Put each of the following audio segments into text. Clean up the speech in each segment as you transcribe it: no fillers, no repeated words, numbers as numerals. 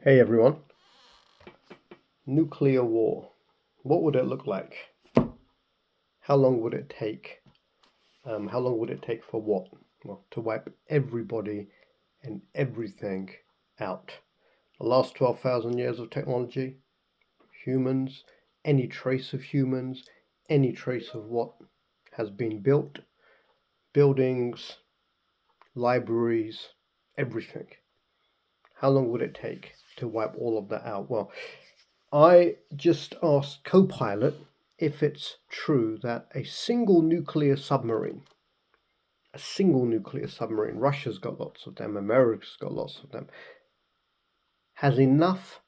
Hey everyone, nuclear war. What would it look like? How long would it take? How long would it take for what? Well, to wipe everybody and everything out. The last 12,000 years of technology, humans, any trace of humans, any trace of what has been built, buildings, libraries, everything. How long would it take to wipe all of that out? Well, I just asked Copilot if it's true that a single nuclear submarine, Russia's got lots of them, America's got lots of them, has enough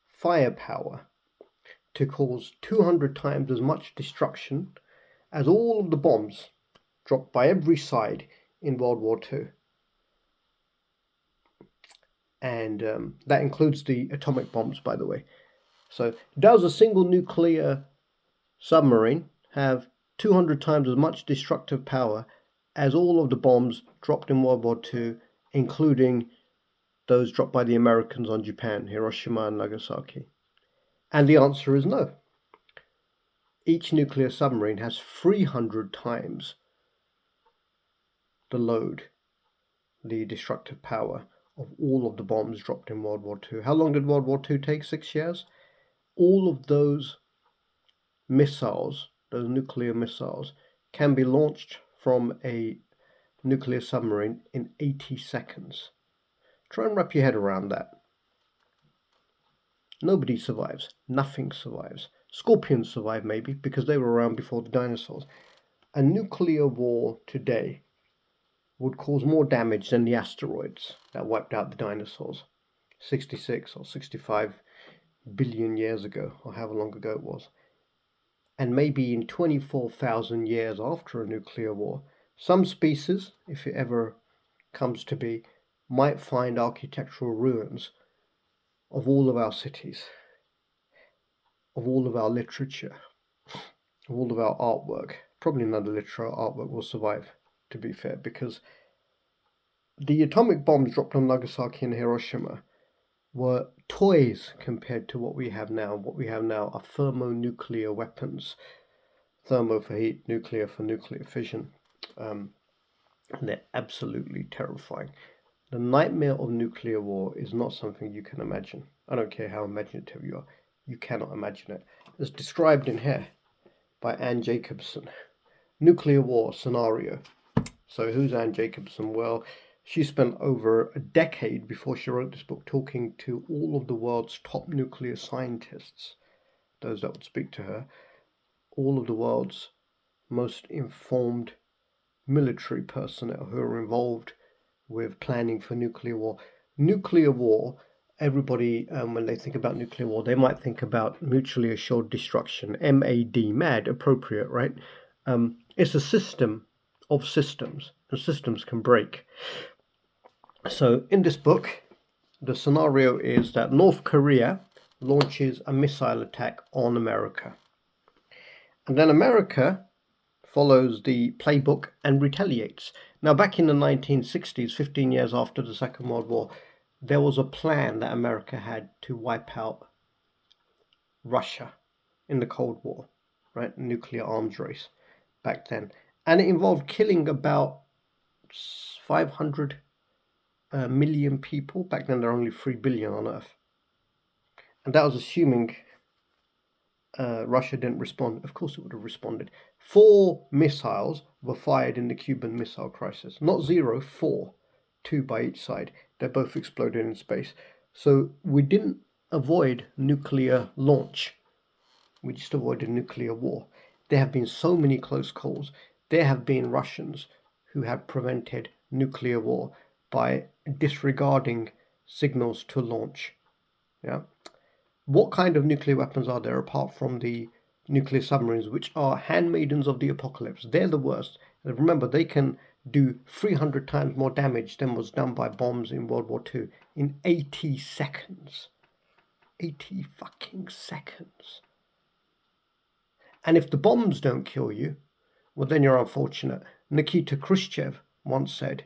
firepower to cause 200 times as much destruction as all of the bombs dropped by every side in World War II. And that includes the atomic bombs, by the way. So, does a single nuclear submarine have 200 times as much destructive power as all of the bombs dropped in World War II, including those dropped by the Americans on Japan, Hiroshima and Nagasaki? And the answer is no. Each nuclear submarine has 300 times the load, the destructive power of all of the bombs dropped in World War II. How long did World War II take? 6 years? All of those missiles, those nuclear missiles, can be launched from a nuclear submarine in 80 seconds. Try and wrap your head around that. Nobody survives. Nothing survives. Scorpions survive maybe because they were around before the dinosaurs. A nuclear war today would cause more damage than the asteroids that wiped out the dinosaurs 66 or 65 billion years ago, or however long ago it was. And maybe in 24,000 years after a nuclear war, some species, if it ever comes to be, might find architectural ruins of all of our cities, of all of our literature, of all of our artwork. Probably none of the literary artwork will survive, to be fair, because the atomic bombs dropped on Nagasaki and Hiroshima were toys compared to what we have now. What we have now are thermonuclear weapons. Thermo for heat, nuclear for nuclear fission. And they're absolutely terrifying. The nightmare of nuclear war is not something you can imagine. I don't care how imaginative you are. You cannot imagine it. It's described in here by Anne Jacobsen. Nuclear war scenario. So who's Anne Jacobsen? Well, she spent over a decade before she wrote this book talking to all of the world's top nuclear scientists, those that would speak to her, all of the world's most informed military personnel who are involved with planning for nuclear war. Nuclear war, everybody, when they think about nuclear war, they might think about mutually assured destruction, MAD, mad, appropriate, right? It's a system of systems, and systems can break. So in this book, the scenario is that North Korea launches a missile attack on America. And then America follows the playbook and retaliates. Now, back in the 1960s, 15 years after the Second World War, there was a plan that America had to wipe out Russia in the Cold War, right? Nuclear arms race back then. And it involved killing about 500 million people. Back then, there were only 3 billion on Earth. And that was assuming Russia didn't respond. Of course it would have responded. 4 missiles were fired in the Cuban Missile Crisis. Not 0, 4. 2 by each side. They both exploded in space. So we didn't avoid nuclear launch. We just avoided nuclear war. There have been so many close calls. There have been Russians who have prevented nuclear war by disregarding signals to launch. Yeah. What kind of nuclear weapons are there apart from the nuclear submarines, which are handmaidens of the apocalypse? They're the worst. And remember, they can do 300 times more damage than was done by bombs in World War II in 80 seconds. 80 fucking seconds. And if the bombs don't kill you, well, then you're unfortunate. Nikita Khrushchev once said,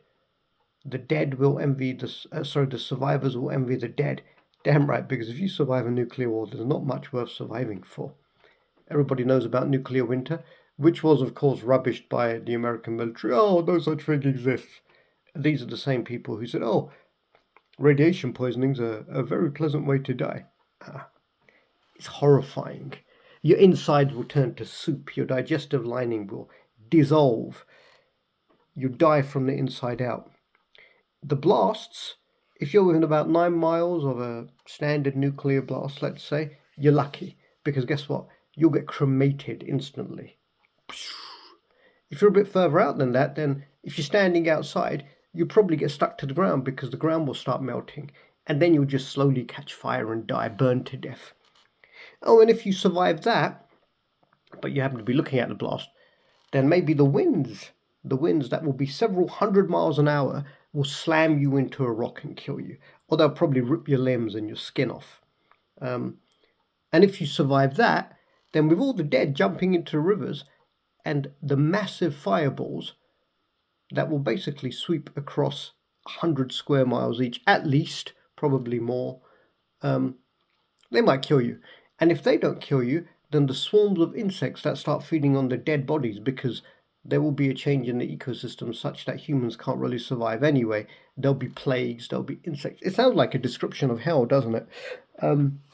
"The dead will envy the survivors will envy the dead. Damn right, because if you survive a nuclear war, there's not much worth surviving for. Everybody knows about nuclear winter, which was, of course, rubbished by the American military. Oh, no such thing exists. And these are the same people who said, oh, radiation poisoning's a very pleasant way to die. Ah, it's horrifying. Your insides will turn to soup, your digestive lining will dissolve, you die from the inside out. The blasts, if you're within about 9 miles of a standard nuclear blast, let's say, you're lucky. Because guess what? You'll get cremated instantly. If you're a bit further out than that, then if you're standing outside, you'll probably get stuck to the ground because the ground will start melting. And then you'll just slowly catch fire and die, burned to death. Oh, and if you survive that, but you happen to be looking at the blast, then maybe the winds that will be several hundred miles an hour will slam you into a rock and kill you. Or they'll probably rip your limbs and your skin off. And if you survive that, then with all the dead jumping into the rivers and the massive fireballs that will basically sweep across 100 square miles each, at least, probably more, they might kill you. And if they don't kill you, then the swarms of insects that start feeding on the dead bodies, because there will be a change in the ecosystem such that humans can't really survive anyway. There'll be plagues, there'll be insects. It sounds like a description of hell, doesn't it?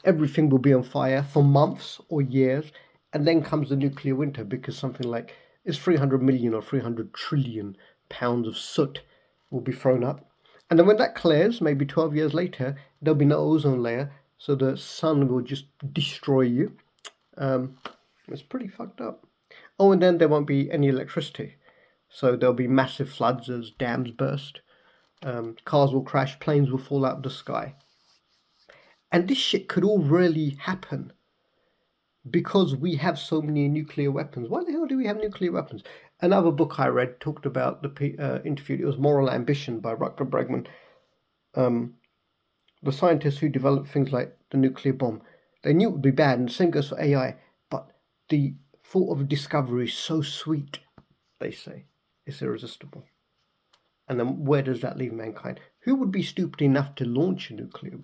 Everything will be on fire for months or years, and then comes the nuclear winter because something like it's 300 million or 300 trillion pounds of soot will be thrown up. And then when that clears, maybe 12 years later, there'll be no ozone layer, so the sun will just destroy you. It's pretty fucked up. Oh, and then there won't be any electricity. So there'll be massive floods as dams burst. Cars will crash, planes will fall out of the sky. And this shit could all really happen because we have so many nuclear weapons. Why the hell do we have nuclear weapons? Another book I read talked about the interview. It was Moral Ambition by Rutger Bregman. The scientists who developed things like the nuclear bomb, they knew it would be bad, and the same goes for AI. But the thought of discovery is so sweet, they say. It's irresistible. And then where does that leave mankind? Who would be stupid enough to launch a nuclear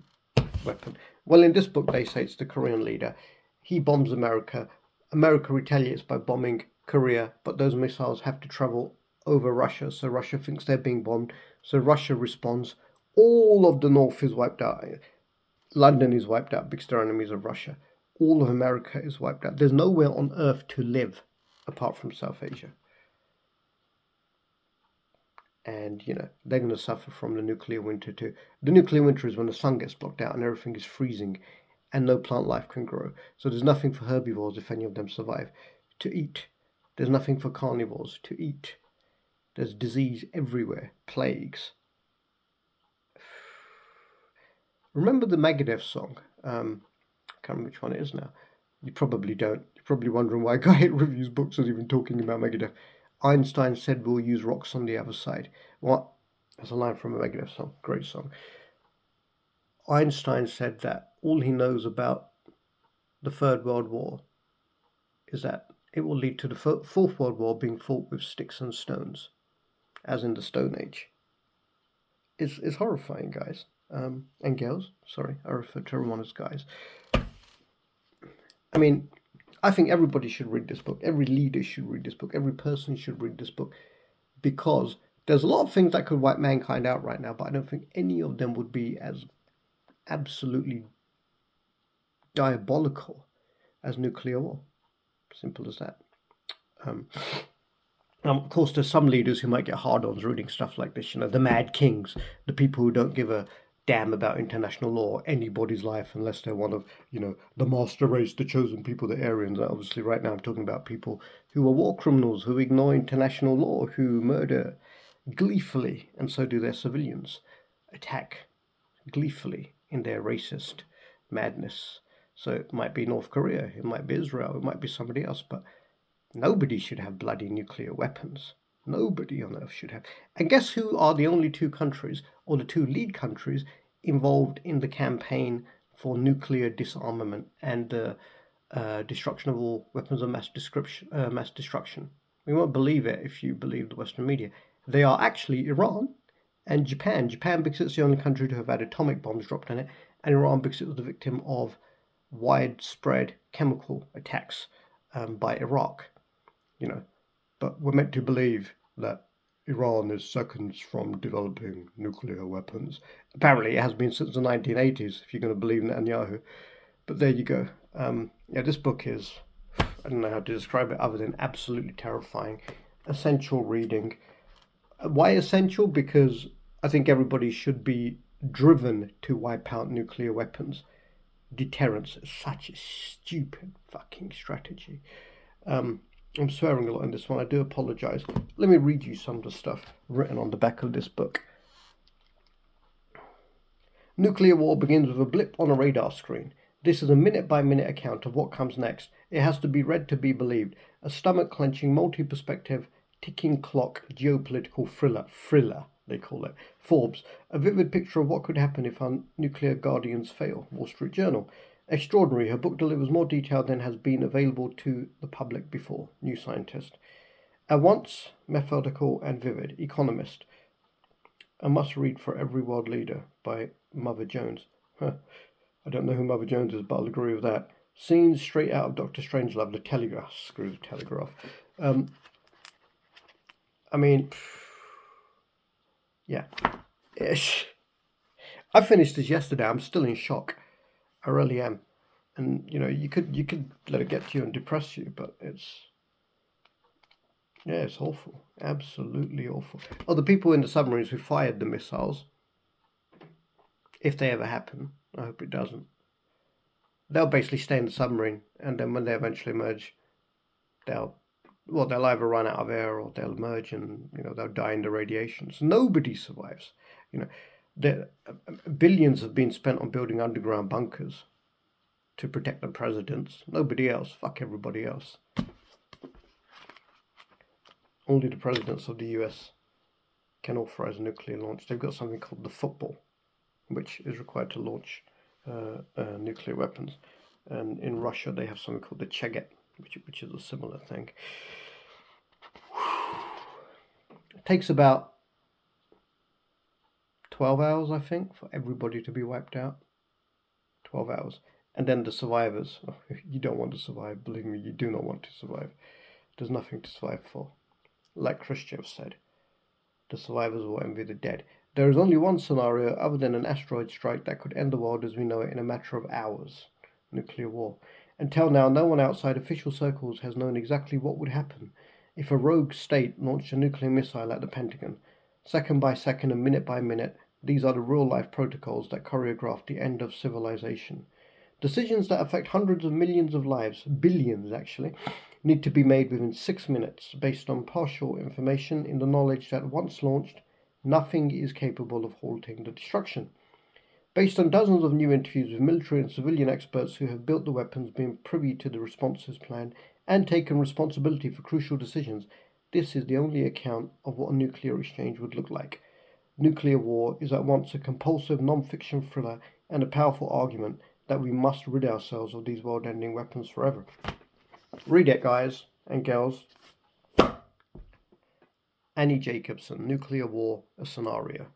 weapon? Well, in this book, they say it's the Korean leader. He bombs America. America retaliates by bombing Korea, but those missiles have to travel over Russia, so Russia thinks they're being bombed. So Russia responds. All of the North is wiped out. London is wiped out because they're enemies of Russia. All of America is wiped out. There's nowhere on Earth to live apart from South Asia. And, they're going to suffer from the nuclear winter too. The nuclear winter is when the sun gets blocked out and everything is freezing and no plant life can grow. So there's nothing for herbivores, if any of them survive, to eat. There's nothing for carnivores to eat. There's disease everywhere, plagues. Remember the Megadeth song? I can't remember which one it is now. You probably don't. You're probably wondering why a guy who reviews books is even talking about Megadeth. Einstein said we'll use rocks on the other side. What? That's a line from a Megadeth song. Great song. Einstein said that all he knows about the Third World War is that it will lead to the Fourth World War being fought with sticks and stones, as in the Stone Age. It's horrifying, guys. And girls, sorry, I refer to everyone as guys. I mean, I think everybody should read this book. Every leader should read this book. Every person should read this book because there's a lot of things that could wipe mankind out right now, but I don't think any of them would be as absolutely diabolical as nuclear war. Simple as that. Of course, there's some leaders who might get hard-ons reading stuff like this. The mad kings, the people who don't give a damn about international law or anybody's life unless they're one of, the master race, the chosen people, the Aryans. Obviously, right now I'm talking about people who are war criminals, who ignore international law, who murder gleefully, and so do their civilians, attack gleefully in their racist madness. So it might be North Korea, it might be Israel, it might be somebody else, but nobody should have bloody nuclear weapons. Nobody on Earth should have. And guess who are the only two countries, or the two lead countries, involved in the campaign for nuclear disarmament and the destruction of all weapons of mass destruction? We won't believe it if you believe the Western media. They are actually Iran and Japan. Japan because it's the only country to have had atomic bombs dropped on it, and Iran because it was the victim of widespread chemical attacks by Iraq. You know, but we're meant to believe that Iran is seconds from developing nuclear weapons. Apparently, it has been since the 1980s, if you're going to believe Netanyahu. But there you go. Yeah, this book is, I don't know how to describe it other than absolutely terrifying. Essential reading. Why essential? Because I think everybody should be driven to wipe out nuclear weapons. Deterrence is such a stupid fucking strategy. I'm swearing a lot in this one. I do apologize. Let me read you some of the stuff written on the back of this book. Nuclear war begins with a blip on a radar screen. This is a minute-by-minute account of what comes next. It has to be read to be believed. A stomach-clenching, multi-perspective, ticking clock geopolitical thriller, they call it. Forbes, a vivid picture of what could happen if our nuclear guardians fail. Wall Street Journal, extraordinary. Her book delivers more detail than has been available to the public before. New Scientist. At once methodical and vivid. Economist, a must-read for every world leader by Mother Jones. I don't know who Mother Jones is, but I'll agree with that. Scenes straight out of Dr. Strangelove, The Telegraph. Screw the Telegraph. I mean, yeah. I finished this yesterday. I'm still in shock. I really am. And you know, you could let it get to you and depress you, but it's awful. Absolutely awful. Oh, the people in the submarines who fired the missiles, if they ever happen, I hope it doesn't. They'll basically stay in the submarine, and then when they eventually emerge, they'll either run out of air or they'll emerge, and they'll die in the radiation. So nobody survives. Billions have been spent on building underground bunkers to protect the presidents. Nobody else. Fuck everybody else. Only the presidents of the US can authorize a nuclear launch. They've got something called the football, which is required to launch nuclear weapons. And in Russia, they have something called the Cheget, which is a similar thing. It takes about 12 hours, I think, for everybody to be wiped out. 12 hours. And then the survivors. You don't want to survive. Believe me, you do not want to survive. There's nothing to survive for. Like Khrushchev said, the survivors will envy the dead. There is only one scenario other than an asteroid strike that could end the world as we know it in a matter of hours. Nuclear war. Until now, no one outside official circles has known exactly what would happen if a rogue state launched a nuclear missile at the Pentagon. Second by second and minute by minute, these are the real-life protocols that choreograph the end of civilization. Decisions that affect hundreds of millions of lives, billions actually, need to be made within 6 minutes based on partial information in the knowledge that once launched, nothing is capable of halting the destruction. Based on dozens of new interviews with military and civilian experts who have built the weapons, been privy to the responses plan, and taken responsibility for crucial decisions, this is the only account of what a nuclear exchange would look like. Nuclear war is at once a compulsive non-fiction thriller and a powerful argument that we must rid ourselves of these world-ending weapons forever. Read it, guys and girls. Annie Jacobsen, Nuclear War, a Scenario.